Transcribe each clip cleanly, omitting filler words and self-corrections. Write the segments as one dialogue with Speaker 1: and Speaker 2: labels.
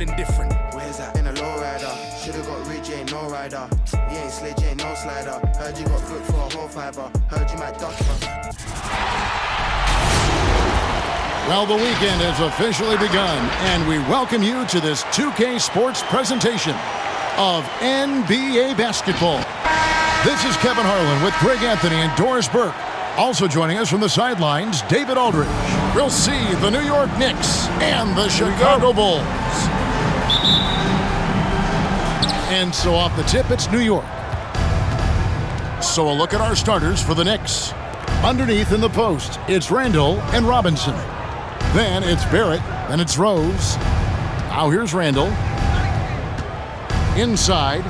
Speaker 1: something different.
Speaker 2: Where's that? In a lowrider. Should've got rich, you ain't no rider. You ain't sledge, you ain't no slider. Heard you got booked for a whole fiber. Heard you might duck for.
Speaker 3: Well, the weekend has officially begun, and we welcome you to this 2K Sports presentation of NBA basketball. This is Kevin Harlan with Greg Anthony and Doris Burke. Also joining us from the sidelines, David Aldridge. We'll see the New York Knicks and the Chicago Bulls. And so off the tip, it's New York. So a look at our starters for the Knicks. Underneath in the post, it's Randall and Robinson. Then it's Barrett, then it's Rose. Now here's Randall. Inside.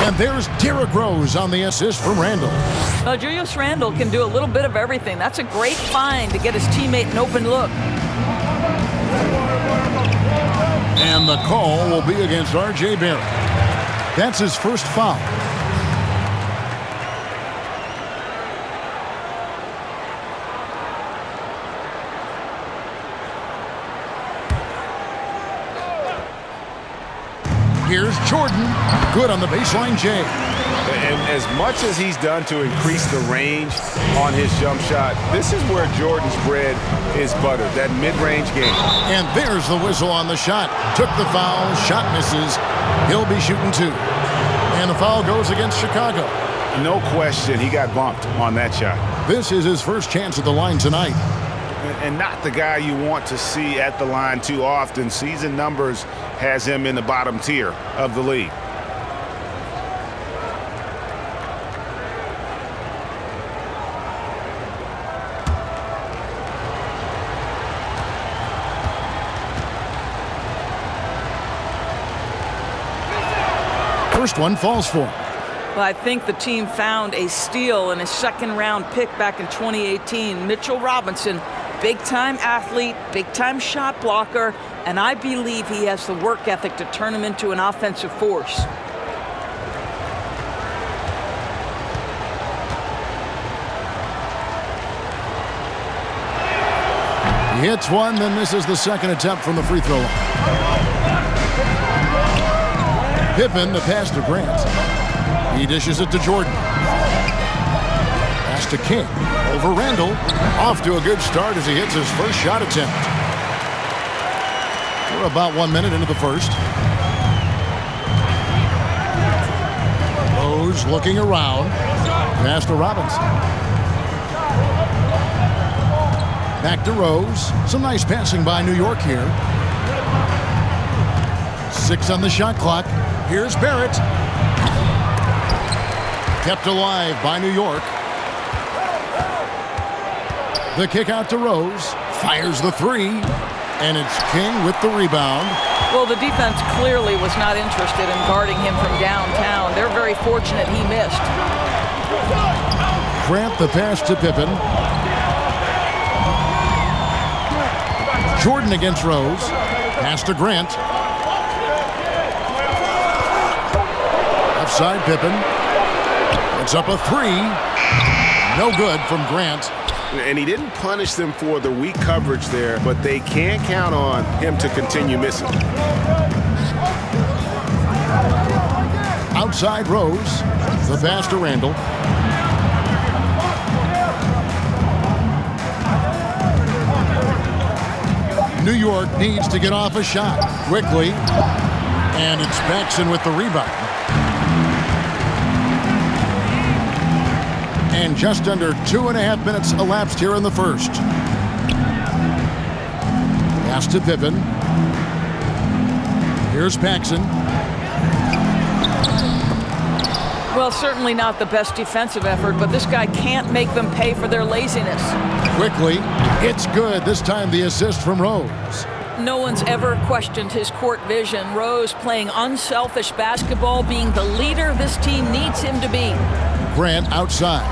Speaker 3: And there's Derrick Rose on the assist from Randall.
Speaker 4: Julius Randle can do a little bit of everything. That's a great find to get his teammate an open look.
Speaker 3: And the call will be against R.J. Barrett. That's his first foul. Here's Jordan. Good on the baseline, Jay.
Speaker 5: And as much as he's done to increase the range on his jump shot, this is where Jordan's bread is buttered, that mid-range game.
Speaker 3: And there's the whistle on the shot. Took the foul, shot misses. He'll be shooting two. And the foul goes against Chicago.
Speaker 5: No question, he got bumped on that shot.
Speaker 3: This is his first chance at the line tonight.
Speaker 5: And not the guy you want to see at the line too often. Season numbers has him in the bottom tier of the league.
Speaker 3: First one falls for him.
Speaker 4: Well, I think the team found a steal in a second-round pick back in 2018. Mitchell Robinson, big-time athlete, big-time shot blocker, and I believe he has the work ethic to turn him into an offensive force.
Speaker 3: He hits one, then misses the second attempt from the free throw line. Pippen, the pass to Grant. He dishes it to Jordan. Pass to King. Over Randall. Off to a good start as he hits his first shot attempt. We're about 1 minute into the first. Rose looking around. Pass to Robinson. Back to Rose. Some nice passing by New York here. 6 on the shot clock. Here's Barrett. Kept alive by New York. The kick out to Rose. Fires the three. And it's King with the rebound.
Speaker 4: Well, the defense clearly was not interested in guarding him from downtown. They're very fortunate he missed.
Speaker 3: Grant the pass to Pippen. Jordan against Rose. Pass to Grant. Side Pippen. It's up a three. No good from Grant.
Speaker 5: And he didn't punish them for the weak coverage there, but they can't count on him to continue missing.
Speaker 3: Outside Rose. The pass to Randall. New York needs to get off a shot quickly. And it's Paxson with the rebound. And just under 2.5 minutes elapsed here in the first. Pass to Pippen. Here's Paxson.
Speaker 4: Well, certainly not the best defensive effort, but this guy can't make them pay for their laziness.
Speaker 3: Quickly, it's good. This time the assist from Rose.
Speaker 4: No one's ever questioned his court vision. Rose playing unselfish basketball, being the leader this team needs him to be.
Speaker 3: Grant outside.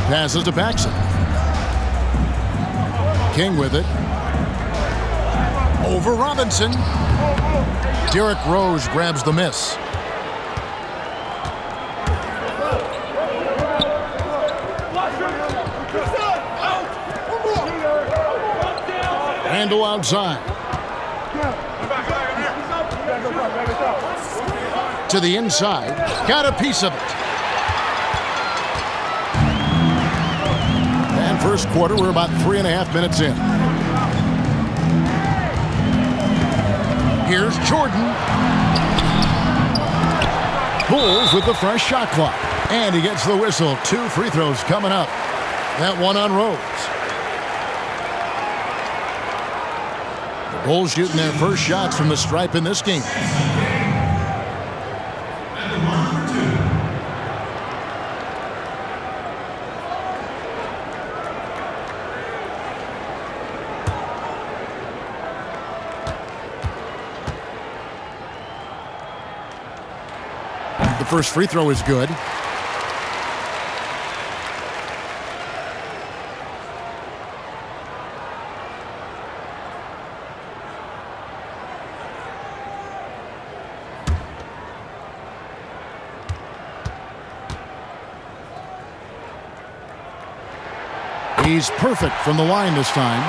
Speaker 3: Passes to Paxson. King with it. Over Robinson. Derrick Rose grabs the miss. Randall outside. To the inside. Got a piece of it. And first quarter, we're about 3.5 minutes in. Here's Jordan. Bulls with the fresh shot clock. And he gets the whistle. 2 free throws coming up. That one on Rose. The Bulls shooting their first shots from the stripe in this game. The first free throw is good. He's perfect from the line this time.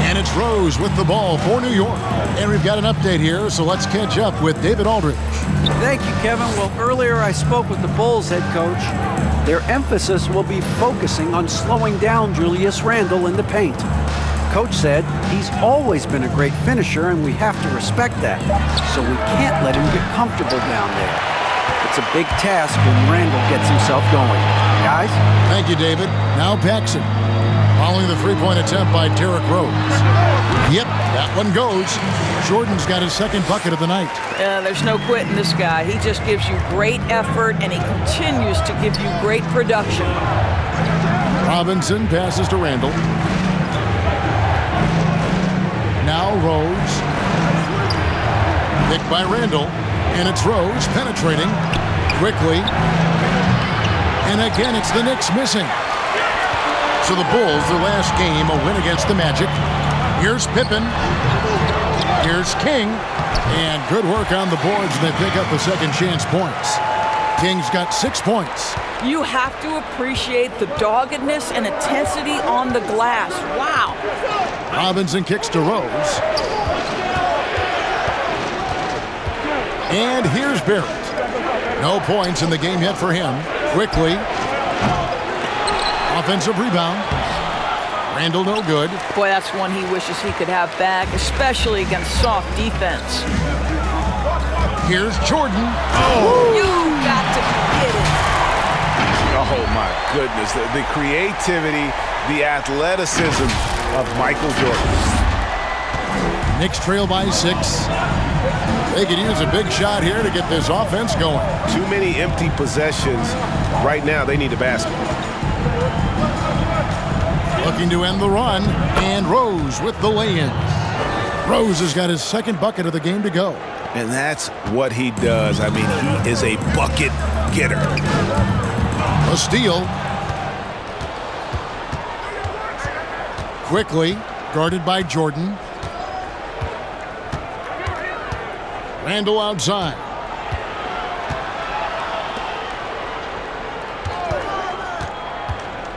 Speaker 3: And it's Rose with the ball for New York. And we've got an update here, so let's catch up with David Aldridge.
Speaker 1: Thank you, Kevin. Well, earlier I spoke with the Bulls head coach. Their emphasis will be focusing on slowing down Julius Randle in the paint. Coach said he's always been a great finisher, and we have to respect that. So we can't let him get comfortable down there. It's a big task when Randle gets himself going. Guys?
Speaker 3: Thank you, David. Now Paxson. Following the three-point attempt by Derrick Rose. Yep, that one goes. Jordan's got his second bucket of the night.
Speaker 4: There's no quitting this guy. He just gives you great effort, and he continues to give you great production.
Speaker 3: Robinson passes to Randle. Now Rose. Picked by Randle. And it's Rose penetrating quickly. And again, it's the Knicks missing. So the Bulls, their last game, a win against the Magic. Here's Pippen. Here's King. And good work on the boards, and they pick up the second chance points. King's got 6 points.
Speaker 4: You have to appreciate the doggedness and intensity on the glass. Wow.
Speaker 3: Robinson kicks to Rose. And here's Barrett. No points in the game yet for him. Quickly. Offensive rebound. Randle no good.
Speaker 4: Boy, that's one he wishes he could have back, especially against soft defense.
Speaker 3: Here's Jordan.
Speaker 5: Oh!
Speaker 4: You got to get it.
Speaker 5: Oh, my goodness. The creativity, the athleticism of Michael Jordan.
Speaker 3: Knicks trail by 6. They could use a big shot here to get this offense going.
Speaker 5: Too many empty possessions. Right now, they need a basket.
Speaker 3: Looking to end the run. And Rose with the lay-in. Rose has got his second bucket of the game to go.
Speaker 5: And that's what he does. I mean, he is a bucket getter.
Speaker 3: A steal. Quickly, guarded by Jordan. Randle outside.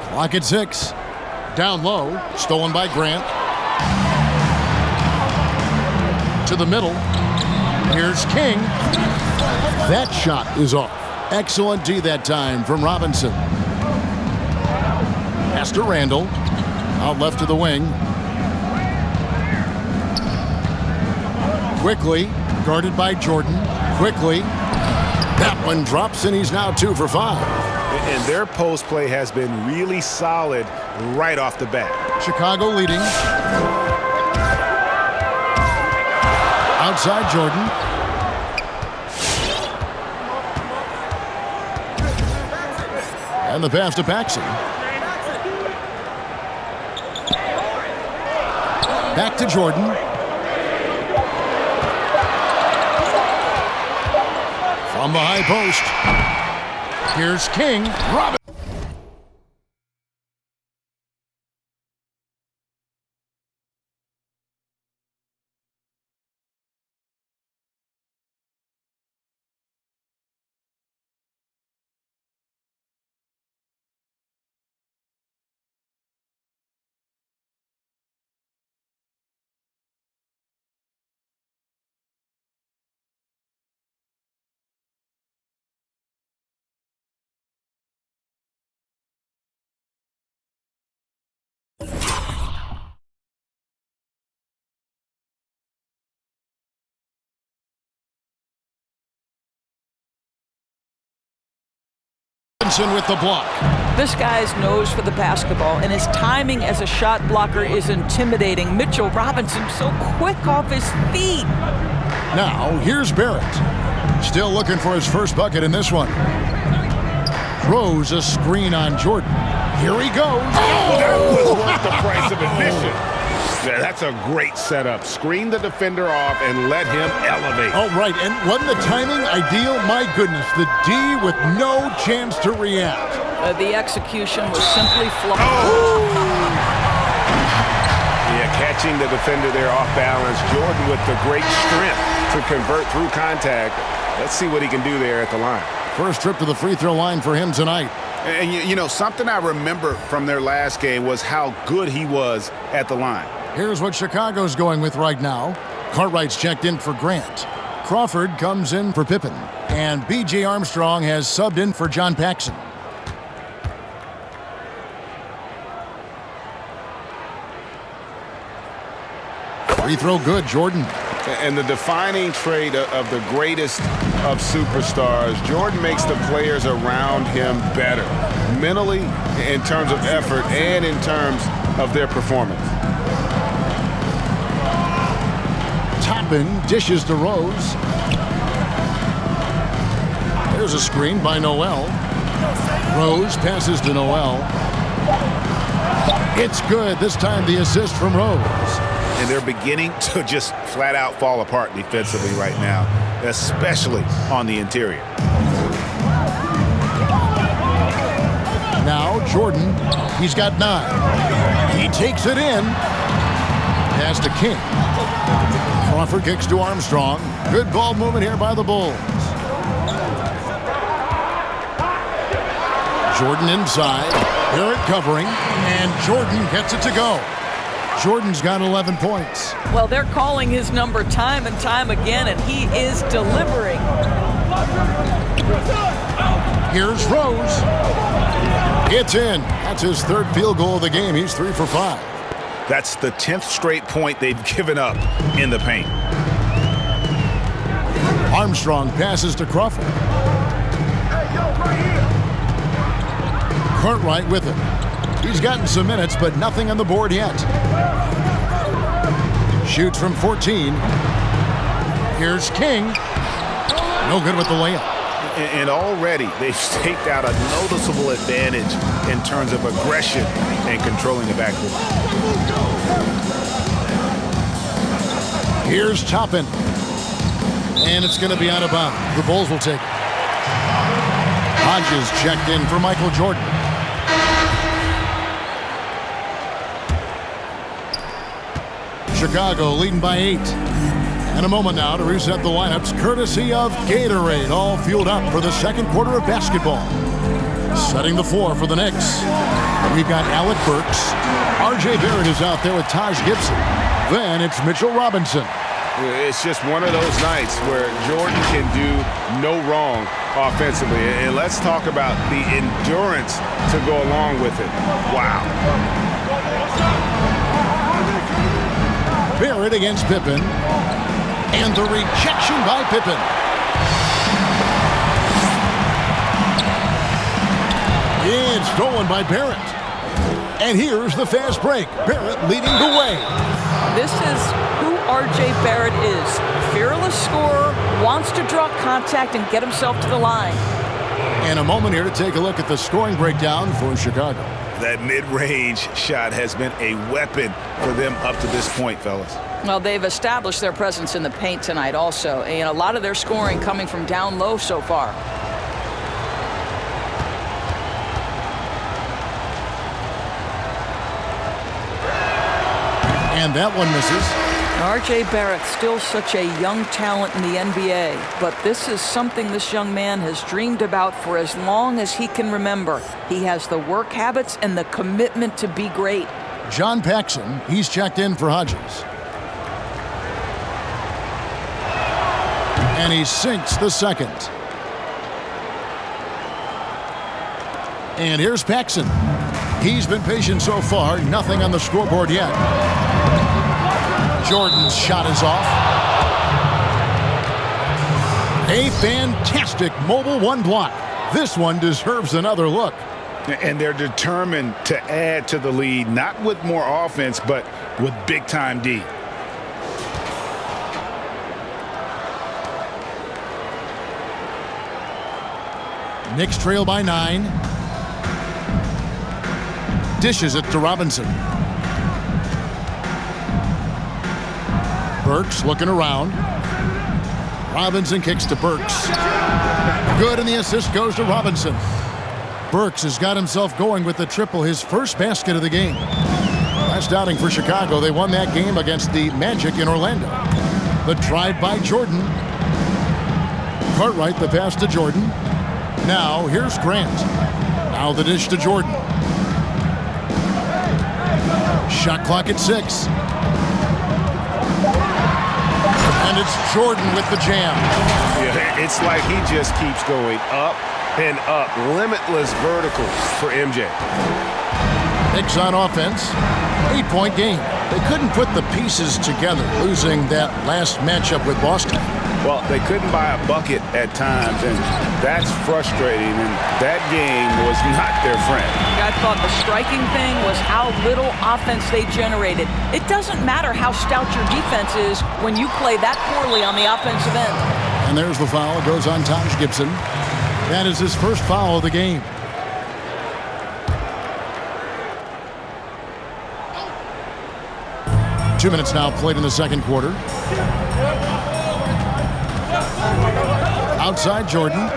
Speaker 3: Clock at 6. Down low, stolen by Grant. To the middle. Here's King. That shot is off. Excellent D that time from Robinson. Pass to Randle. Out left to the wing. Quickly, guarded by Jordan. Quickly. That one drops, and he's now 2 for 5.
Speaker 5: And their post play has been really solid right off the bat.
Speaker 3: Chicago leading. Outside Jordan. And the pass to Paxson. Back to Jordan. From the high post. Here's King. Robinson. Robinson with the block.
Speaker 4: This guy's nose for the basketball, and his timing as a shot blocker is intimidating. Mitchell Robinson so quick off his feet.
Speaker 3: Now, here's Barrett. Still looking for his first bucket in this one. Rose a screen on Jordan. Here he goes.
Speaker 5: Oh, that was worth the price of admission. Yeah, that's a great setup. Screen the defender off and let him elevate.
Speaker 3: Oh, right. And wasn't the timing ideal? My goodness, the D with no chance to react.
Speaker 4: The execution was simply flawed.
Speaker 5: Yeah, catching the defender there off balance. Jordan with the great strength to convert through contact. Let's see what he can do there at the line.
Speaker 3: First trip to the free throw line for him tonight.
Speaker 5: And you know, something I remember from their last game was how good he was at the line.
Speaker 3: Here's what Chicago's going with right now. Cartwright's checked in for Grant. Crawford comes in for Pippen. And B.J. Armstrong has subbed in for John Paxson. Free throw good, Jordan.
Speaker 5: And the defining trait of the greatest of superstars, Jordan makes the players around him better, mentally, in terms of effort, and in terms of their performance.
Speaker 3: Toppin dishes to Rose. There's a screen by Noel. Rose passes to Noel. It's good. This time the assist from Rose.
Speaker 5: And they're beginning to just flat out fall apart defensively right now, especially on the interior.
Speaker 3: Now Jordan, he's got 9. He takes it in. Pass to King. Crawford kicks to Armstrong. Good ball movement here by the Bulls. Jordan inside. Barrett covering. And Jordan gets it to go. Jordan's got 11 points.
Speaker 4: Well, they're calling his number time and time again, and he is delivering.
Speaker 3: Here's Rose. It's in. That's his 3rd field goal of the game. He's 3 for 5.
Speaker 5: That's the 10th straight point they've given up in the paint.
Speaker 3: Armstrong passes to Crawford. Cartwright with it. He's gotten some minutes, but nothing on the board yet. Shoots from 14. Here's King. No good with the layup.
Speaker 5: And already they've staked out a noticeable advantage in terms of aggression and controlling the backcourt.
Speaker 3: Here's Toppin. And it's going to be out of bounds. The Bulls will take it. Hodges checked in for Michael Jordan. Chicago leading by 8. And a moment now to reset the lineups courtesy of Gatorade, all fueled up for the second quarter of basketball. Setting the floor for the Knicks. We've got Alec Burks. R.J. Barrett is out there with Taj Gibson. Then it's Mitchell Robinson.
Speaker 5: It's just one of those nights where Jordan can do no wrong offensively. And let's talk about the endurance to go along with it. Wow.
Speaker 3: Barrett against Pippen. And the rejection by Pippen. It's stolen by Barrett. And here's the fast break. Barrett leading the way.
Speaker 4: This is who R.J. Barrett is. Fearless scorer, wants to draw contact and get himself to the line.
Speaker 3: And a moment here to take a look at the scoring breakdown for Chicago.
Speaker 5: That mid-range shot has been a weapon for them up to this point, fellas.
Speaker 4: Well, they've established their presence in the paint tonight also, and a lot of their scoring coming from down low so far.
Speaker 3: And that one misses.
Speaker 4: R.J. Barrett, still such a young talent in the NBA, but this is something this young man has dreamed about for as long as he can remember. He has the work habits and the commitment to be great.
Speaker 3: John Paxson, he's checked in for Hodges. And he sinks the second. And here's Paxson. He's been patient so far, nothing on the scoreboard yet. Jordan's shot is off. A fantastic mobile 1 block. This one deserves another look.
Speaker 5: And they're determined to add to the lead, not with more offense, but with big-time D.
Speaker 3: Knicks trail by 9. Dishes it to Robinson. Burks looking around. Robinson kicks to Burks. Good, and the assist goes to Robinson. Burks has got himself going with the triple, his first basket of the game. Last outing for Chicago, they won that game against the Magic in Orlando. The drive by Jordan. Cartwright, the pass to Jordan. Now, here's Grant. Now the dish to Jordan. Shot clock at 6. And it's Jordan with the jam.
Speaker 5: Yeah, it's like he just keeps going up and up. Limitless vertical for MJ.
Speaker 3: Knicks on offense. 8-point game. They couldn't put the pieces together, losing that last matchup with Boston.
Speaker 5: Well, they couldn't buy a bucket at times, and that's frustrating, and that game was not their friend.
Speaker 4: I thought the striking thing was how little offense they generated. It doesn't matter how stout your defense is when you play that poorly on the offensive end.
Speaker 3: And there's the foul. It goes on Taj Gibson. That is his first foul of the game. Two minutes now played in the second quarter. Outside Jordan.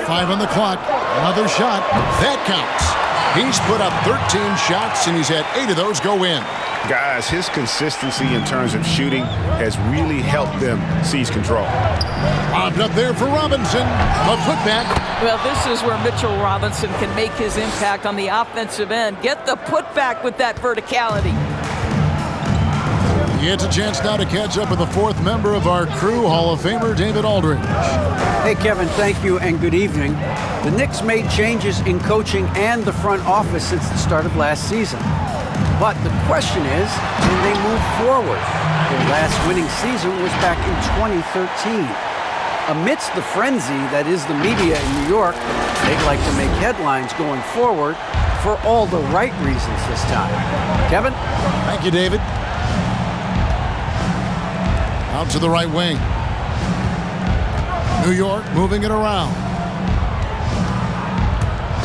Speaker 3: 5 on the clock. Another shot. That counts. He's put up 13 shots, and he's had 8 of those go in.
Speaker 5: Guys, his consistency in terms of shooting has really helped them seize control.
Speaker 3: Lobbed up there for Robinson. A putback.
Speaker 4: Well, this is where Mitchell Robinson can make his impact on the offensive end. Get the putback with that verticality.
Speaker 3: He gets a chance now to catch up with the 4th member of our crew, Hall of Famer David Aldridge.
Speaker 1: Hey, Kevin, thank you and good evening. The Knicks made changes in coaching and the front office since the start of last season. But the question is, can they move forward? Their last winning season was back in 2013. Amidst the frenzy that is the media in New York, they'd like to make headlines going forward for all the right reasons this time. Kevin?
Speaker 3: Thank you, David. Out to the right wing. New York moving it around.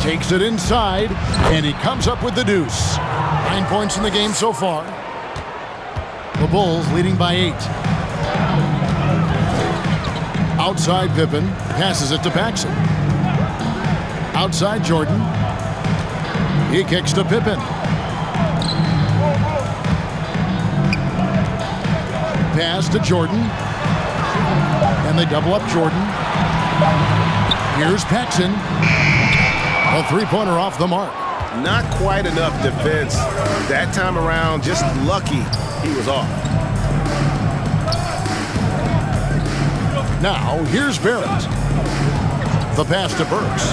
Speaker 3: Takes it inside, and he comes up with the deuce. 9 points in the game so far. The Bulls leading by 8. Outside Pippen, passes it to Paxson. Outside Jordan. He kicks to Pippen. Pass to Jordan. And they double up Jordan. Here's Paxson. A three-pointer off the mark.
Speaker 5: Not quite enough defense that time around. Just lucky he was off.
Speaker 3: Now, here's Barrett. The pass to Burks.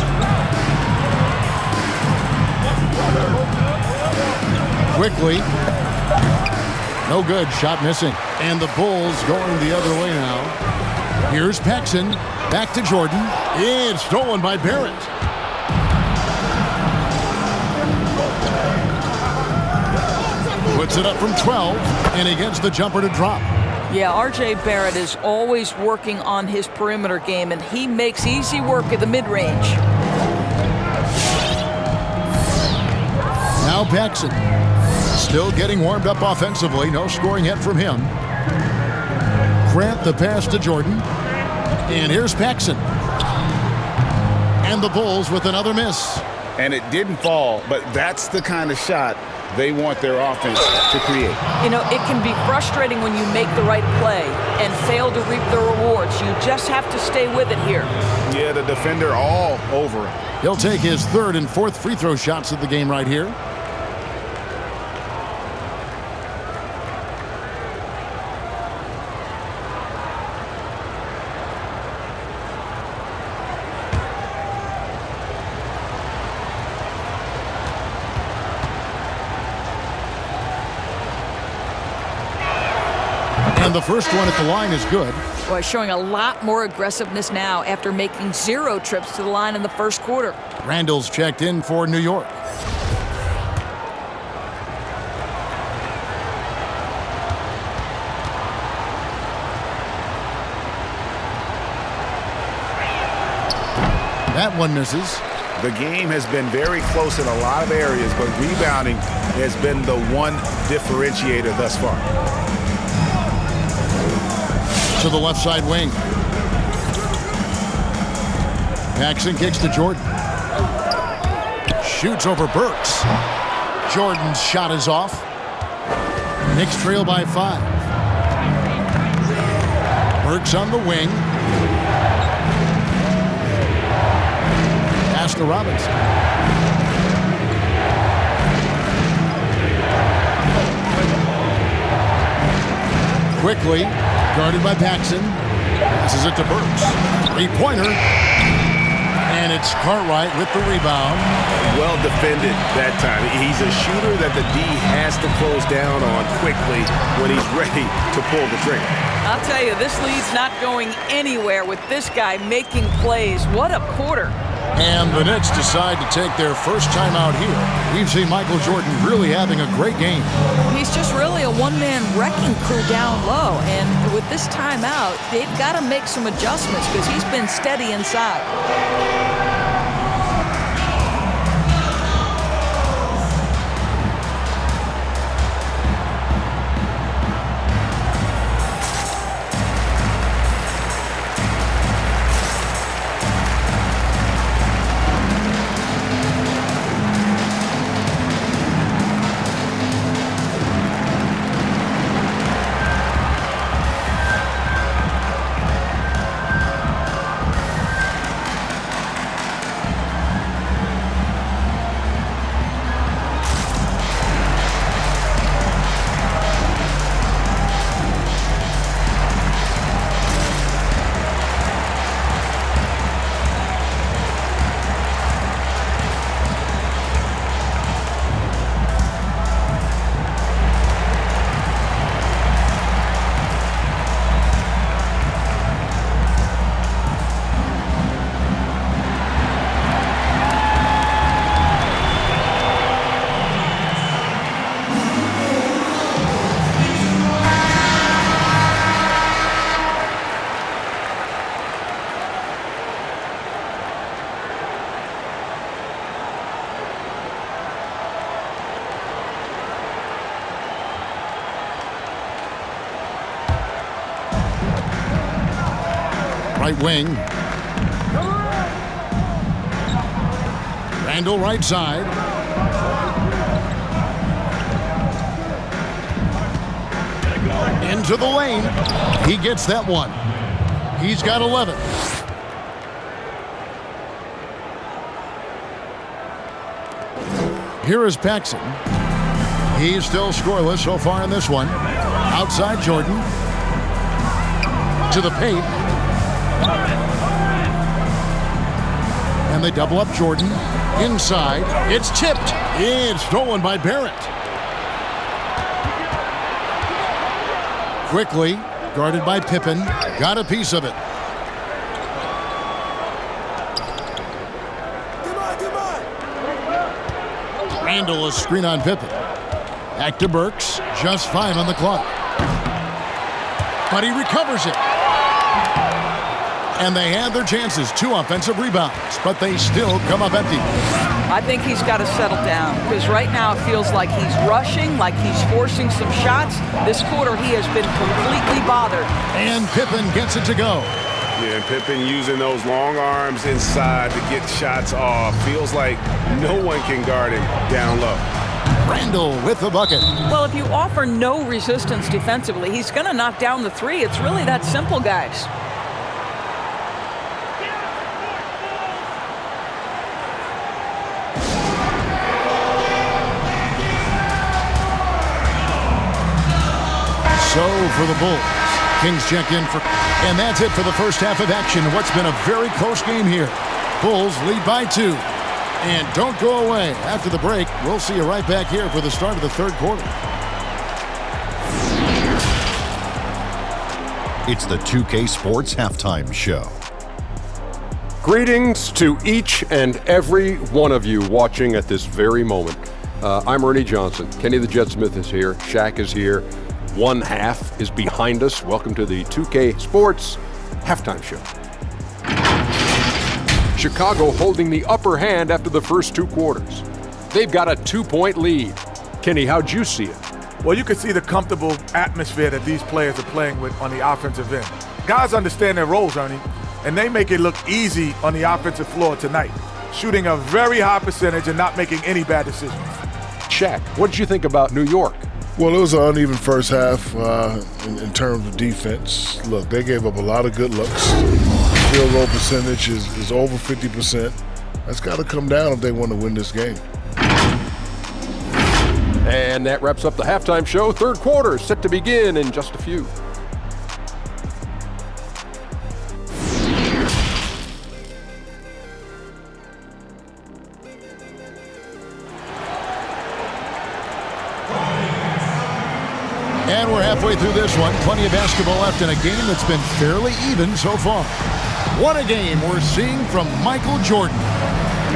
Speaker 3: Quickly. No good. Shot missing. And the Bulls going the other way now. Here's Paxson. Back to Jordan. It's stolen by Barrett. Puts it up from 12, and he gets the jumper to drop.
Speaker 4: Yeah, R.J. Barrett is always working on his perimeter game, and he makes easy work at the mid-range.
Speaker 3: Now Paxson. Still getting warmed up offensively. No scoring yet from him. Grant the pass to Jordan. And here's Paxson. And the Bulls with another miss.
Speaker 5: And it didn't fall, but that's the kind of shot they want their offense to create.
Speaker 4: You know, it can be frustrating when you make the right play and fail to reap the rewards. You just have to stay with it here.
Speaker 5: Yeah, the defender all over it.
Speaker 3: He'll take his 3rd and 4th free throw shots of the game right here. And the first one at the line is good.
Speaker 4: Boy, showing a lot more aggressiveness now after making 0 trips to the line in the first quarter.
Speaker 3: Randall's checked in for New York. That one misses.
Speaker 5: The game has been very close in a lot of areas, but rebounding has been the one differentiator thus far.
Speaker 3: To the left side wing. Paxson kicks to Jordan. Shoots over Burks. Jordan's shot is off. Knicks trail by 5. Burks on the wing. Pass to Robinson. Quickly, guarded by Paxson. Passes it to Burks. 3-pointer. And it's Cartwright with the rebound.
Speaker 5: Well defended that time. He's a shooter that the D has to close down on quickly when he's ready to pull the trigger.
Speaker 4: I'll tell you, this lead's not going anywhere with this guy making plays. What a quarter.
Speaker 3: And the Knicks decide to take their first time out here. We've seen Michael Jordan really having a great game.
Speaker 4: He's just really a one-man wrecking crew down low. And with this timeout, they've got to make some adjustments because he's been steady inside.
Speaker 3: Right wing. Randall right side. Into the lane. He gets that one. He's got 11. Here is Paxson. He's still scoreless so far in this one. Outside Jordan. To the paint. And they double up Jordan. Inside. It's tipped. It's stolen by Barrett. Quickly. Guarded by Pippen. Got a piece of it. Randall, a screen on Pippen. Back to Burks. Just 5 on the clock. But he recovers it. And they had their chances. 2 offensive rebounds. But they still come up empty.
Speaker 4: I think he's got to settle down because right now it feels like he's rushing, like he's forcing some shots. This quarter he has been completely bothered.
Speaker 3: And Pippen gets it to go.
Speaker 5: Yeah, and Pippen using those long arms inside to get shots off. Feels like no one can guard him down low.
Speaker 3: Randall with the bucket.
Speaker 4: Well, if you offer no resistance defensively, he's going to knock down the 3. It's really that simple, guys.
Speaker 3: So for the Bulls, Kings check in for, and that's it for the first half of action. What's been a very close game here. Bulls lead by 2. And don't go away. After the break, we'll see you right back here for the start of the third quarter. It's the 2K Sports Halftime Show.
Speaker 6: Greetings to each and every one of you watching at this very moment. I'm Ernie Johnson. Kenny the Jet Smith is here. Shaq is here. One half is behind us. Welcome to the 2K Sports Halftime Show. Chicago holding the upper hand after the first two quarters. They've got a 2-point lead. Kenny, how'd you see it?
Speaker 7: Well, you can see the comfortable atmosphere that these players are playing with on the offensive end. Guys understand their roles, Ernie, and they make it look easy on the offensive floor tonight, shooting a very high percentage and not making any bad decisions.
Speaker 6: Shaq, what did you think about New York?
Speaker 8: Well, it was an uneven first half in terms of defense. Look, they gave up a lot of good looks. Field goal percentage is over 50%. That's got to come down if they want to win this game.
Speaker 6: And that wraps up the halftime show. Third quarter set to begin in just a few.
Speaker 3: And we're halfway through this one. Plenty of basketball left in a game that's been fairly even so far. What a game we're seeing from Michael Jordan.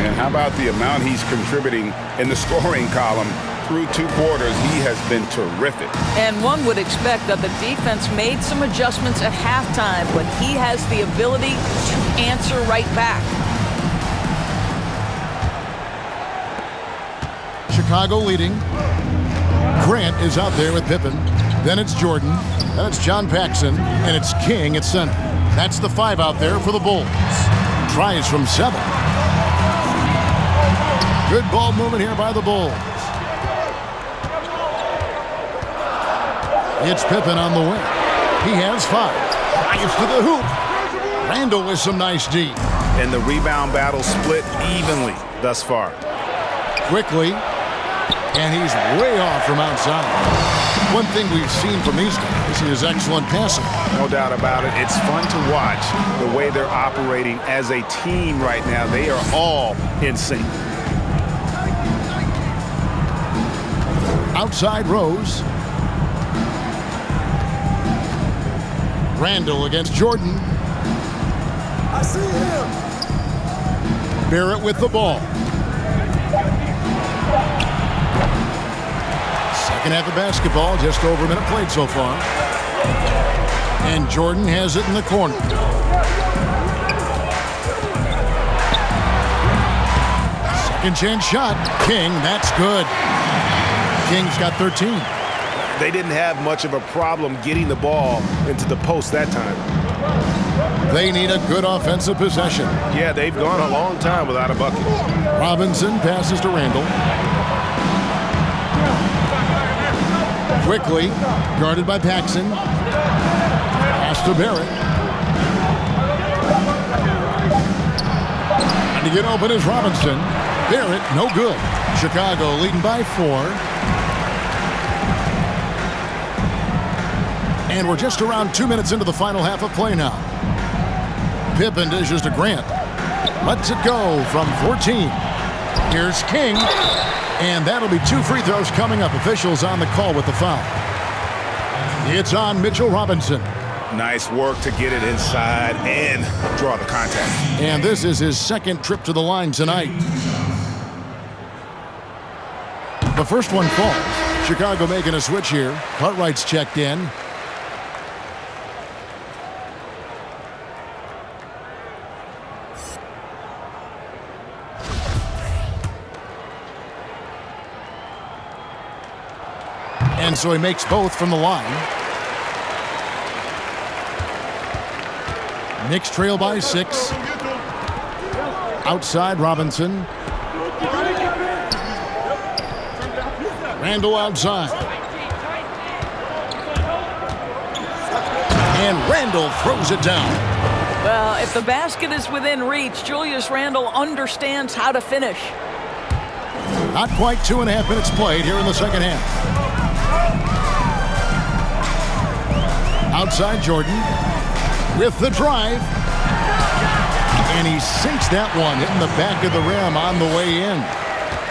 Speaker 5: And how about the amount he's contributing in the scoring column? Through two quarters, he has been terrific.
Speaker 4: And one would expect that the defense made some adjustments at halftime, but he has the ability to answer right back.
Speaker 3: Chicago leading. Grant is out there with Pippen. Then it's Jordan. Then it's John Paxson. And it's King at center. That's the 5 out there for the Bulls. Tries from 7. Good ball movement here by the Bulls. It's Pippen on the wing. He has 5. Drives to the hoop. Randall with some nice D.
Speaker 5: And the rebound battle split evenly thus far.
Speaker 3: Quickly. And he's way off from outside. One thing we've seen from these guys is excellent passing.
Speaker 5: No doubt about it. It's fun to watch the way they're operating as a team right now. They are all in sync.
Speaker 3: Outside Rose. Randall against Jordan.
Speaker 9: I see him.
Speaker 3: Barrett with the ball. Second half of basketball, just over a minute played so far. And Jordan has it in the corner. Second chance shot. King, that's good. King's got 13.
Speaker 5: They didn't have much of a problem getting the ball into the post that time.
Speaker 3: They need a good offensive possession.
Speaker 5: Yeah, they've gone a long time without a bucket.
Speaker 3: Robinson passes to Randall. Quickly, guarded by Paxson. Pass to Barrett. And to get open is Robinson. Barrett, no good. Chicago leading by 4. And we're just around 2 minutes into the final half of play now. Pippen dishes to Grant. Lets it go from 14. Here's King. And that'll be 2 free throws coming up. Officials on the call with the foul. It's on Mitchell Robinson.
Speaker 5: Nice work to get it inside and draw the contact.
Speaker 3: And this is his second trip to the line tonight. The first one falls. Chicago making a switch here. Cartwright's checked in. And so he makes both from the line. Knicks trail by 6. Outside Robinson. Randall outside. And Randall throws it down.
Speaker 4: Well, if the basket is within reach, Julius Randle understands how to finish.
Speaker 3: Not quite 2.5 minutes played here in the second half. Outside Jordan with the drive. And he sinks that one, hitting the back of the rim on the way in.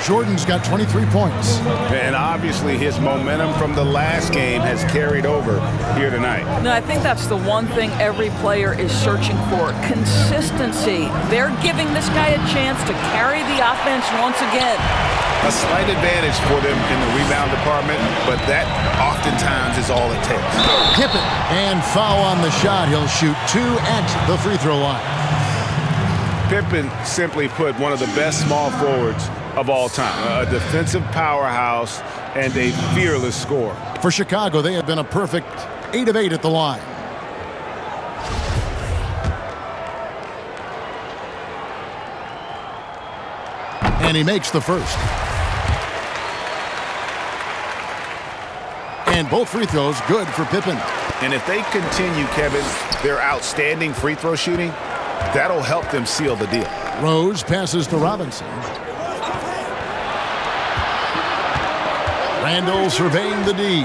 Speaker 3: Jordan's got 23 points.
Speaker 5: And obviously his momentum from the last game has carried over here tonight.
Speaker 4: No, I think that's the one thing every player is searching for, consistency. They're giving this guy a chance to carry the offense once again.
Speaker 5: A slight advantage for them in the rebound department, but that oftentimes is all it takes.
Speaker 3: Pippen, and foul on the shot. He'll shoot 2 at the free throw line.
Speaker 5: Pippen, simply put, one of the best small forwards of all time. A defensive powerhouse and a fearless scorer.
Speaker 3: For Chicago, they have been a perfect 8 of 8 at the line. And he makes the first. And both free throws good for Pippen.
Speaker 5: And if they continue, Kevin, their outstanding free throw shooting, that'll help them seal the deal.
Speaker 3: Rose passes to Robinson. Randall surveying the D.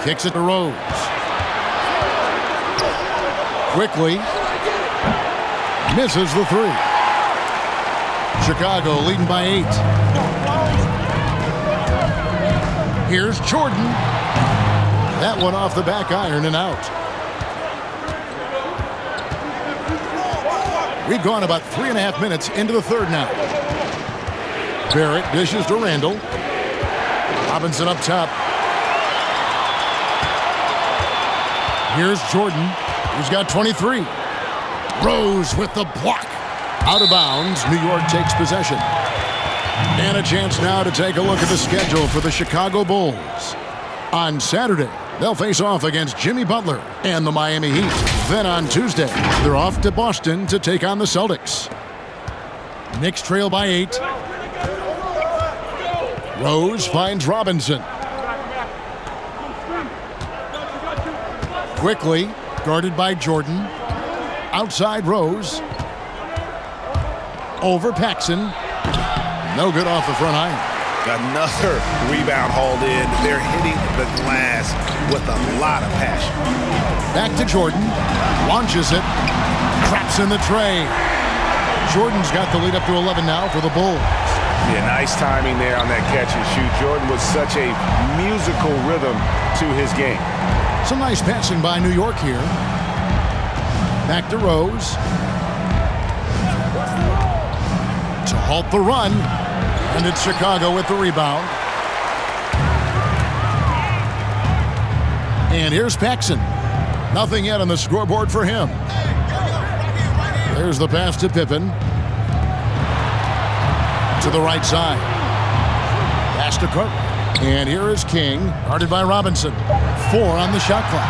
Speaker 3: Kicks it to Rose. Quickly. Misses the 3. Chicago leading by 8. Here's Jordan. That one off the back iron and out. We've gone about 3.5 minutes into the third now. Barrett dishes to Randall. Robinson up top. Here's Jordan. He's got 23. Rose with the block. Out of bounds. New York takes possession. And a chance now to take a look at the schedule for the Chicago Bulls. On Saturday, they'll face off against Jimmy Butler and the Miami Heat. Then on Tuesday, they're off to Boston to take on the Celtics. Knicks trail by 8. Rose finds Robinson. Quickly, guarded by Jordan. Outside Rose. Over Paxson. No good off the front iron.
Speaker 5: Another rebound hauled in. They're hitting the glass with a lot of passion.
Speaker 3: Back to Jordan. Launches it. Traps in the tray. Jordan's got the lead up to 11 now for the Bulls.
Speaker 5: Yeah, nice timing there on that catch and shoot. Jordan was such a musical rhythm to his game.
Speaker 3: Some nice passing by New York here. Back to Rose. To halt the run. And it's Chicago with the rebound. And here's Paxson. Nothing yet on the scoreboard for him. There's the pass to Pippen. To the right side. Pass to Cook. And here is King, guarded by Robinson. 4 on the shot clock.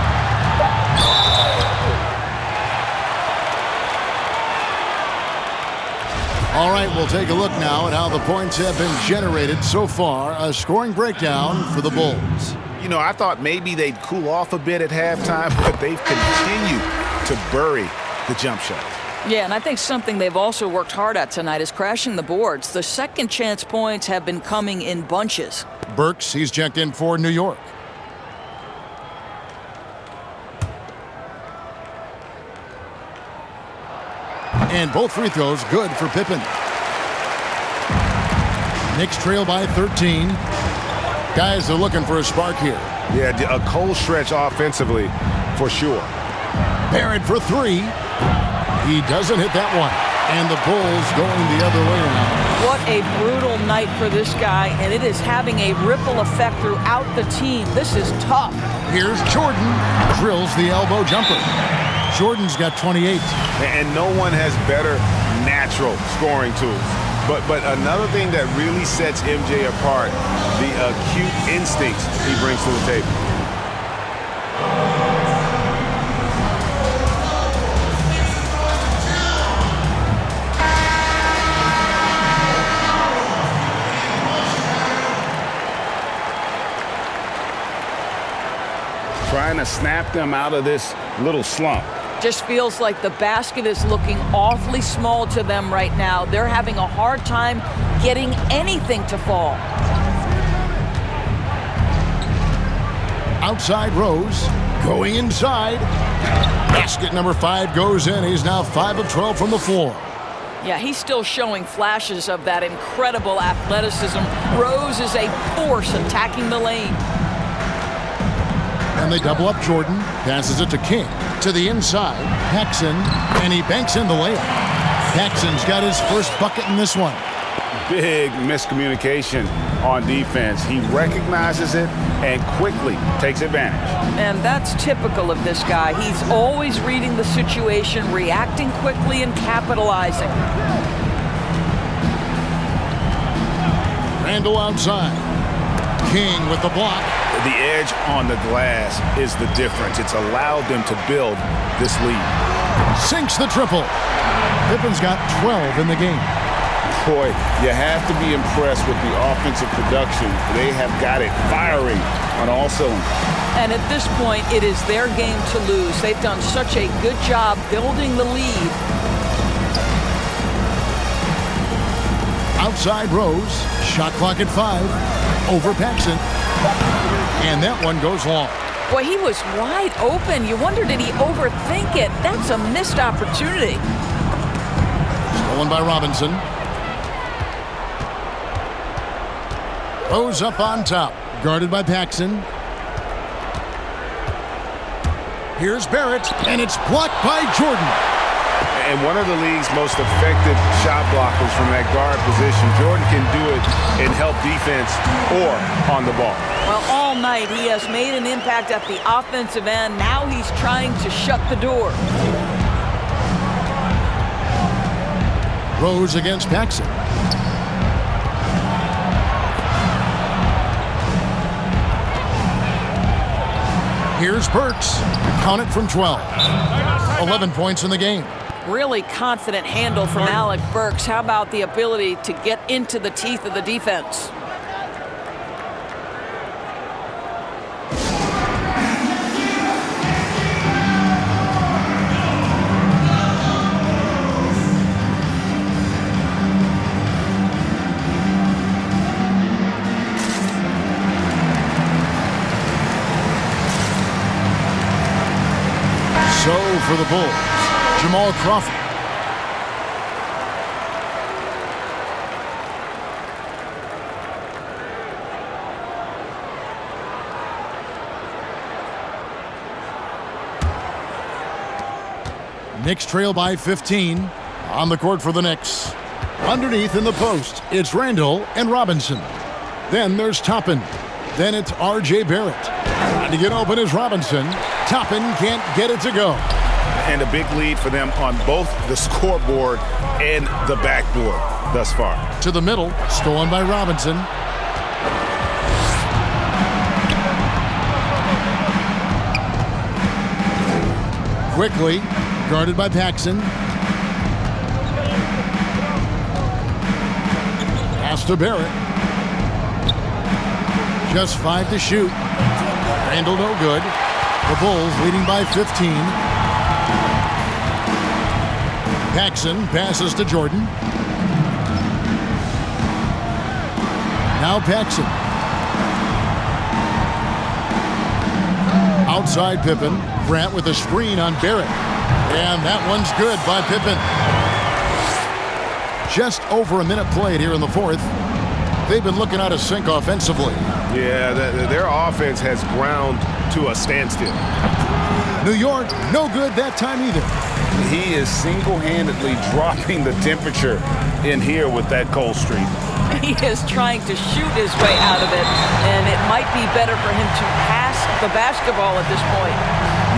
Speaker 3: All right, we'll take a look now at how the points have been generated so far. A scoring breakdown for the Bulls.
Speaker 5: You know, I thought maybe they'd cool off a bit at halftime, but they've continued to bury the jump shot.
Speaker 4: Yeah, and I think something they've also worked hard at tonight is crashing the boards. The second chance points have been coming in bunches.
Speaker 3: Burks, he's checked in for New York. And both free throws good for Pippen. Knicks trail by 13. Guys are looking for a spark here.
Speaker 5: Yeah, a cold stretch offensively for sure.
Speaker 3: Barrett for 3. He doesn't hit that one. And the Bulls going the other way now.
Speaker 4: What a brutal night for this guy, and it is having a ripple effect throughout the team. This is tough.
Speaker 3: Here's Jordan. Drills the elbow jumper. Jordan's got 28.
Speaker 5: And no one has better natural scoring tools. But another thing that really sets MJ apart, the acute instincts he brings to the table. Trying to snap them out of this little slump.
Speaker 4: Just feels like the basket is looking awfully small to them right now. They're having a hard time getting anything to fall.
Speaker 3: Outside Rose, going inside. Basket number 5 goes in. He's now 5 of 12 from the floor.
Speaker 4: Yeah, he's still showing flashes of that incredible athleticism. Rose is a force attacking the lane.
Speaker 3: And they double up Jordan. Passes it to King. To the inside. Paxson. And he banks in the layup. Paxson's got his first bucket in this one.
Speaker 5: Big miscommunication on defense. He recognizes it and quickly takes advantage.
Speaker 4: And that's typical of this guy. He's always reading the situation, reacting quickly, and capitalizing.
Speaker 3: Randall outside. King with the block.
Speaker 5: The edge on the glass is the difference. It's allowed them to build this lead.
Speaker 3: Sinks the triple. Pippen's got 12 in the game.
Speaker 5: Boy, you have to be impressed with the offensive production. They have got it firing on all cylinders.
Speaker 4: And at this point, it is their game to lose. They've done such a good job building the lead.
Speaker 3: Outside Rose. Shot clock at 5. Over Paxson. And that one goes long.
Speaker 4: Boy, he was wide open. You wonder, did he overthink it? That's a missed opportunity.
Speaker 3: Stolen by Robinson. Rose up on top. Guarded by Paxson. Here's Barrett, and it's blocked by Jordan.
Speaker 5: And one of the league's most effective shot blockers from that guard position. Jordan can do it and help defense or on the ball.
Speaker 4: Well, all night he has made an impact at the offensive end. Now he's trying to shut the door.
Speaker 3: Rose against Paxson. Here's Burks. Count it from 12. 11 points in the game.
Speaker 4: Really confident handle from Alec Burks. How about the ability to get into the teeth of the defense?
Speaker 3: So for the Bulls, Jamal Crawford. Knicks trail by 15. On the court for the Knicks. Underneath in the post, it's Randall and Robinson. Then there's Toppin. Then it's R.J. Barrett. Trying to get open is Robinson. Toppin can't get it to go.
Speaker 5: And a big lead for them on both the scoreboard and the backboard thus far.
Speaker 3: To the middle, stolen by Robinson. Quickly, guarded by Paxson. Pass to Barrett. Just 5 to shoot. Randall no good. The Bulls leading by 15. Paxson passes to Jordan. Now Paxson. Outside Pippen. Grant with a screen on Barrett. And that one's good by Pippen. Just over a minute played here in the fourth. They've been looking out of sync offensively.
Speaker 5: Yeah, their offense has ground to a standstill.
Speaker 3: New York, no good that time either.
Speaker 5: He is single-handedly dropping the temperature in here with that cold streak.
Speaker 4: He is trying to shoot his way out of it, and it might be better for him to pass the basketball at this point.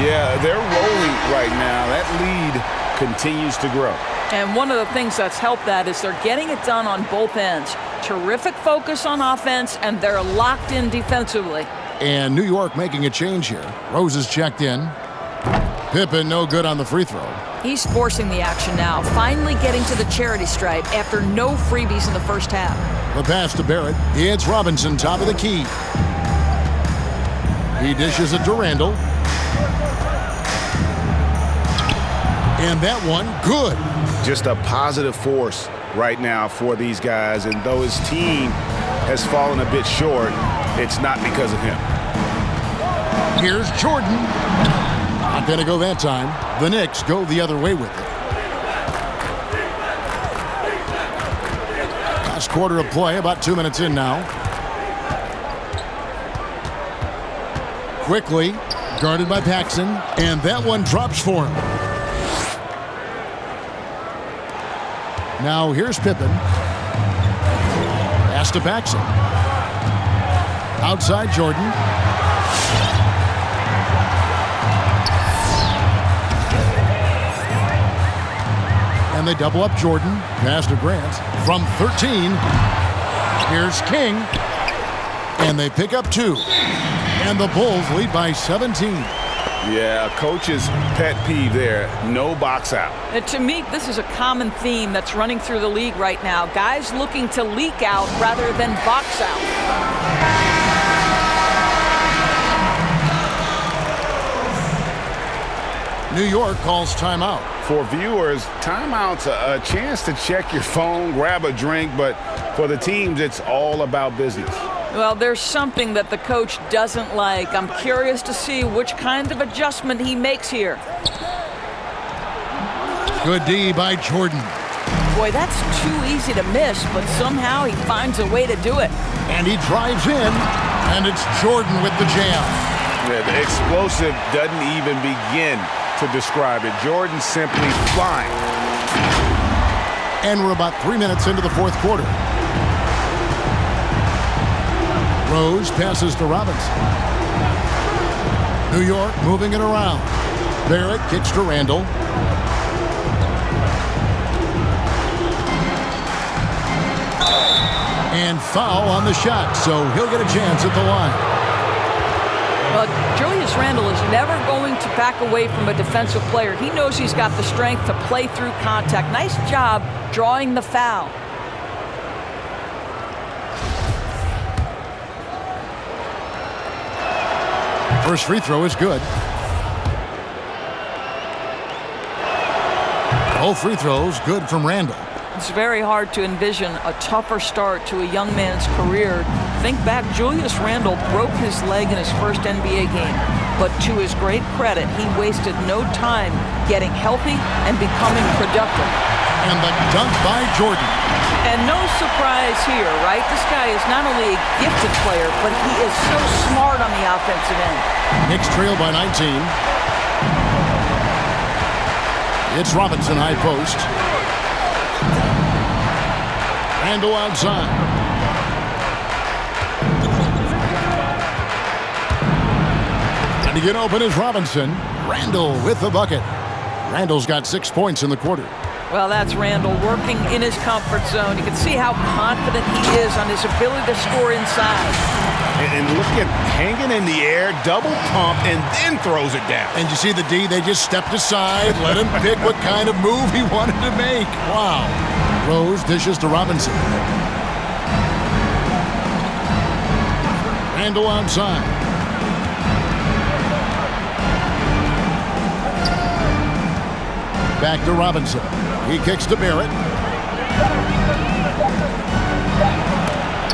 Speaker 5: Yeah, they're rolling right now. That lead continues to grow.
Speaker 4: And one of the things that's helped that is they're getting it done on both ends. Terrific focus on offense, and they're locked in defensively.
Speaker 3: And New York making a change here. Rose is checked in. Pippen no good on the free throw.
Speaker 4: He's forcing the action now, finally getting to the charity stripe after no freebies in the first half.
Speaker 3: The pass to Barrett. It's Robinson, top of the key. He dishes it to Randall. And that one, good.
Speaker 5: Just a positive force right now for these guys. And though his team has fallen a bit short, it's not because of him.
Speaker 3: Here's Jordan. Not going to go that time. The Knicks go the other way with it. Last quarter of play, about 2 minutes in now. Quickly, guarded by Paxson, and that one drops for him. Now here's Pippen. Pass to Paxson. Outside Jordan. And they double up Jordan. Pass to Grant. From 13, here's King. And they pick up 2. And the Bulls lead by 17.
Speaker 5: Yeah, coach's pet peeve there. No box out.
Speaker 4: And to me, this is a common theme that's running through the league right now. Guys looking to leak out rather than box out.
Speaker 3: New York calls timeout.
Speaker 5: For viewers, timeout's a chance to check your phone, grab a drink, but for the teams, it's all about business.
Speaker 4: Well, there's something that the coach doesn't like. I'm curious to see which kind of adjustment he makes here.
Speaker 3: Good D by Jordan.
Speaker 4: Boy, that's too easy to miss, but somehow he finds a way to do it.
Speaker 3: And he drives in, and it's Jordan with the jam.
Speaker 5: Yeah, the explosive doesn't even begin to describe it. Jordan simply flying.
Speaker 3: And we're about 3 minutes into the fourth quarter. Rose passes to Robinson. New York moving it around. Barrett kicks to Randall. And foul on the shot, so he'll get a chance at the line.
Speaker 4: Julius Randle is never going to back away from a defensive player. He knows he's got the strength to play through contact. Nice job drawing the foul.
Speaker 3: First free throw is good. Both free throws good from Randall.
Speaker 4: It's very hard to envision a tougher start to a young man's career. Think back, Julius Randle broke his leg in his first NBA game. But to his great credit, he wasted no time getting healthy and becoming productive.
Speaker 3: And the dunk by Jordan.
Speaker 4: And no surprise here, right? This guy is not only a gifted player, but he is so smart on the offensive end.
Speaker 3: Knicks trail by 19. It's Robinson high post. Randall outside. And to get open is Robinson. Randall with the bucket. Randall's got 6 points in the quarter.
Speaker 4: Well, that's Randall working in his comfort zone. You can see how confident he is on his ability to score inside.
Speaker 5: And look at hanging in the air, double pump, and then throws it down.
Speaker 3: And you see the D, they just stepped aside, let him pick what kind of move he wanted to make. Wow. Rose dishes to Robinson. Randall outside. Back to Robinson. He kicks to Barrett.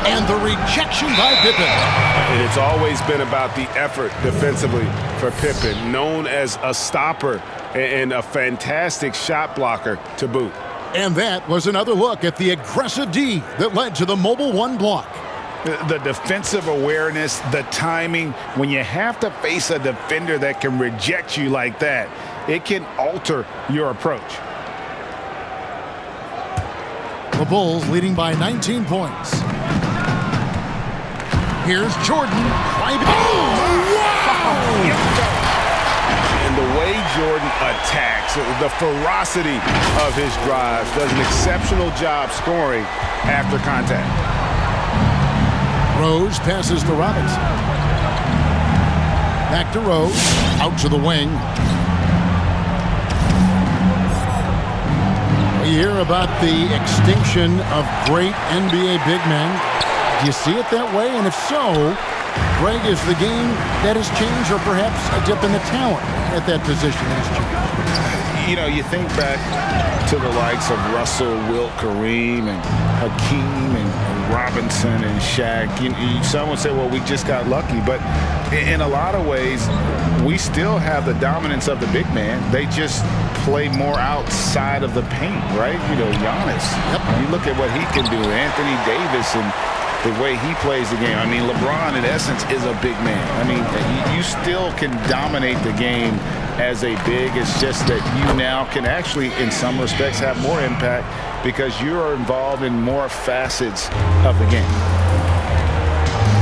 Speaker 3: And the rejection by Pippen.
Speaker 5: And it's always been about the effort defensively for Pippen, known as a stopper and a fantastic shot blocker to boot.
Speaker 3: And that was another look at the aggressive D that led to the mobile one block.
Speaker 5: The defensive awareness, the timing, when you have to face a defender that can reject you like that, it can alter your approach.
Speaker 3: The Bulls leading by 19 points. Here's Jordan.
Speaker 5: And the way Jordan attacks, the ferocity of his drives, does an exceptional job scoring after contact.
Speaker 3: Rose passes to Robinson. Back to Rose. Out to the wing. We hear about the extinction of great NBA big men. Do you see it that way? And if so, Greg, is the game that has changed, or perhaps a dip in the talent at that position has changed?
Speaker 5: You know, you think back to the likes of Russell, Wilt, Kareem, and Hakeem, and Robinson, and Shaq. Some would say, well, we just got lucky. But in a lot of ways, we still have the dominance of the big man. They just play more outside of the paint, right? You know, Giannis. Yep. You look at what he can do. Anthony Davis and the way he plays the game. I mean, LeBron, in essence, is a big man. I mean, you still can dominate the game as a big. It's just that you now can actually, in some respects, have more impact because you're involved in more facets of the game.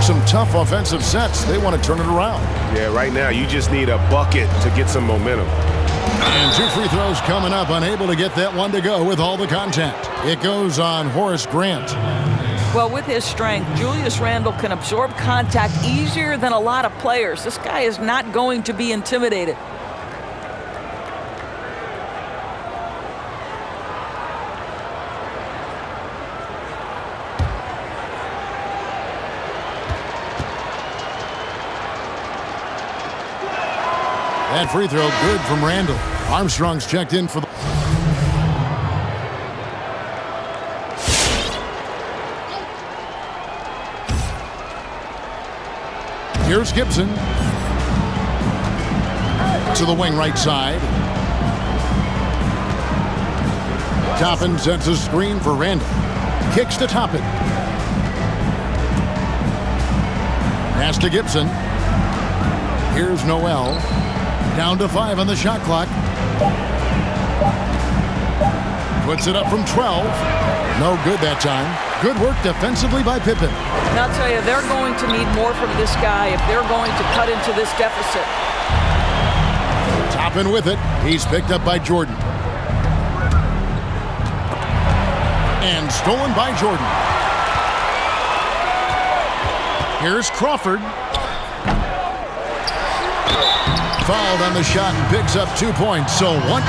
Speaker 3: Some tough offensive sets. They want to turn it around.
Speaker 10: Yeah, right now, you just need a bucket to get some momentum.
Speaker 3: And 2 free throws coming up. Unable to get that one to go with all the contact. It goes on Horace Grant.
Speaker 4: Well, with his strength, Julius Randle can absorb contact easier than a lot of players. This guy is not going to be intimidated.
Speaker 3: That free throw good from Randle. Armstrong's checked in for the... Here's Gibson. To the wing right side. Toppin sets a screen for Randle. Kicks to Toppin. Pass to Gibson. Here's Noel. Down to 5 on the shot clock. Puts it up from 12. No good that time. Good work defensively by Pippen.
Speaker 4: And I'll tell you, they're going to need more from this guy if they're going to cut into this deficit.
Speaker 3: Toppin with it. He's picked up by Jordan. And stolen by Jordan. Here's Crawford. Fouled on the shot and picks up 2 points. So one.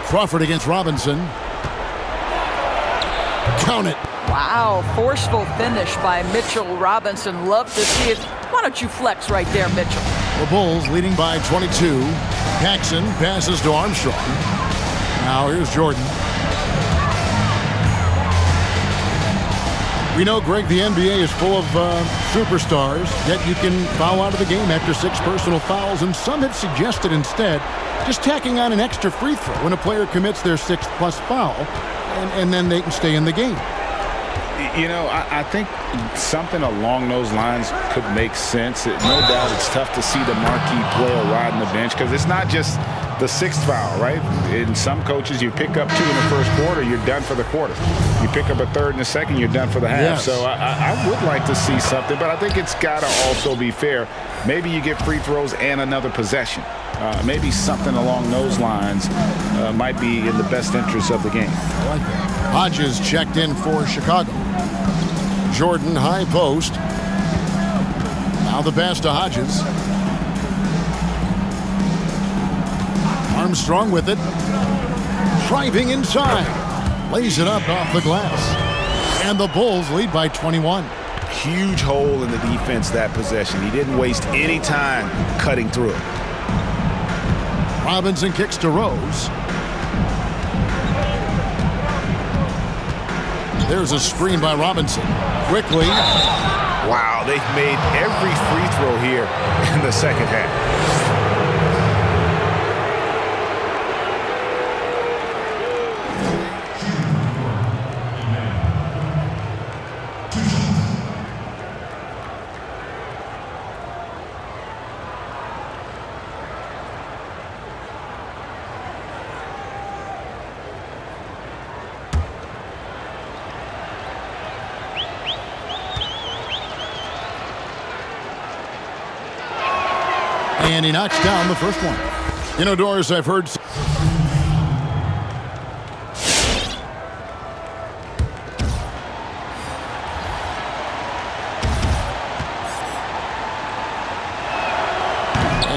Speaker 3: Crawford against Robinson. Count it.
Speaker 4: Wow, forceful finish by Mitchell Robinson. Love to see it. Why don't you flex right there, Mitchell?
Speaker 3: The Bulls leading by 22. Paxson passes to Armstrong. Now here's Jordan. We know, Greg, the NBA is full of superstars, yet you can foul out of the game after 6 personal fouls, and some have suggested instead just tacking on an extra free throw when a player commits their 6th+ foul, and then they can stay in the game.
Speaker 5: You know, I think something along those lines could make sense. No doubt it's tough to see the marquee player riding the bench because it's not just the 6th foul, right? In some coaches, you pick up 2 in the first quarter, you're done for the quarter. You pick up a 3rd in the second, you're done for the half.
Speaker 3: Yes.
Speaker 5: So I would like to see something, but I think it's got to also be fair. Maybe you get free throws and another possession. Maybe something along those lines might be in the best interest of the game.
Speaker 3: I like that. Hodges checked in for Chicago. Jordan high post. Now the pass to Hodges. Armstrong with it. Driving inside. Lays it up off the glass. And the Bulls lead by 21.
Speaker 10: Huge hole in the defense that possession. He didn't waste any time cutting through it.
Speaker 3: Robinson kicks to Rose. There's a screen by Robinson. Quickly.
Speaker 10: Wow, they've made every free throw here in the second half.
Speaker 3: And he knocks down the first one. You know, Doris, I've heard...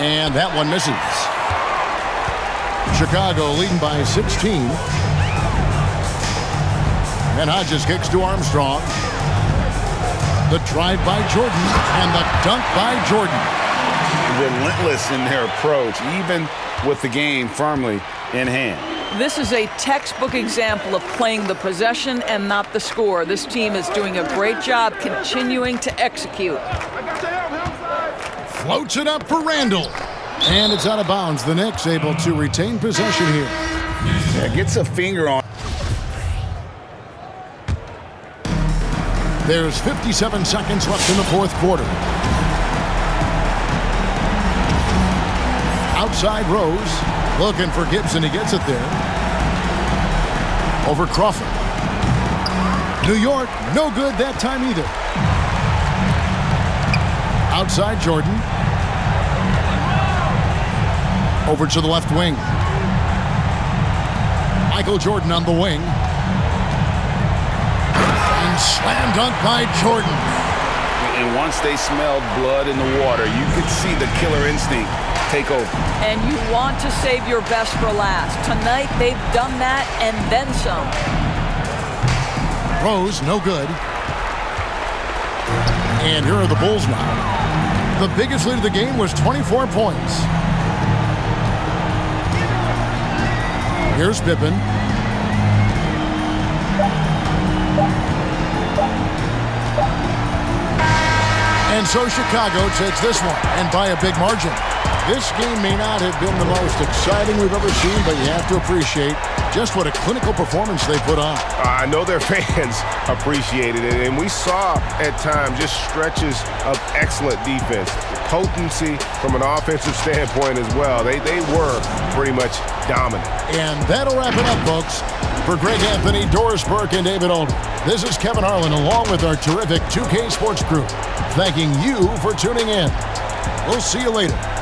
Speaker 3: And that one misses. Chicago leading by 16. And Hodges kicks to Armstrong. The drive by Jordan and the dunk by Jordan.
Speaker 5: Relentless in their approach, even with the game firmly in hand.
Speaker 4: This is a textbook example of playing the possession and not the score. This team is doing a great job continuing to execute.
Speaker 3: Floats it up for Randall. And it's out of bounds. The Knicks able to retain possession here.
Speaker 5: Yeah, gets a finger on.
Speaker 3: There's 57 seconds left in the fourth quarter. Outside Rose, looking for Gibson. He gets it there. Over Crawford. New York, no good that time either. Outside Jordan. Over to the left wing. Michael Jordan on the wing. And slam dunk by Jordan.
Speaker 5: And once they smelled blood in the water, you could see the killer instinct take over.
Speaker 4: And you want to save your best for last. Tonight, they've done that and then some.
Speaker 3: Rose, no good. And here are the Bulls now. The biggest lead of the game was 24 points. Here's Pippen. And so Chicago takes this one, and by a big margin. This game may not have been the most exciting we've ever seen, but you have to appreciate just what a clinical performance they put on.
Speaker 5: I know their fans appreciated it, and we saw at times just stretches of excellent defense. Potency from an offensive standpoint as well. They were pretty much dominant.
Speaker 3: And that'll wrap it up, folks. For Greg Anthony, Doris Burke, and David Alden, this is Kevin Harlan along with our terrific 2K Sports crew, thanking you for tuning in. We'll see you later.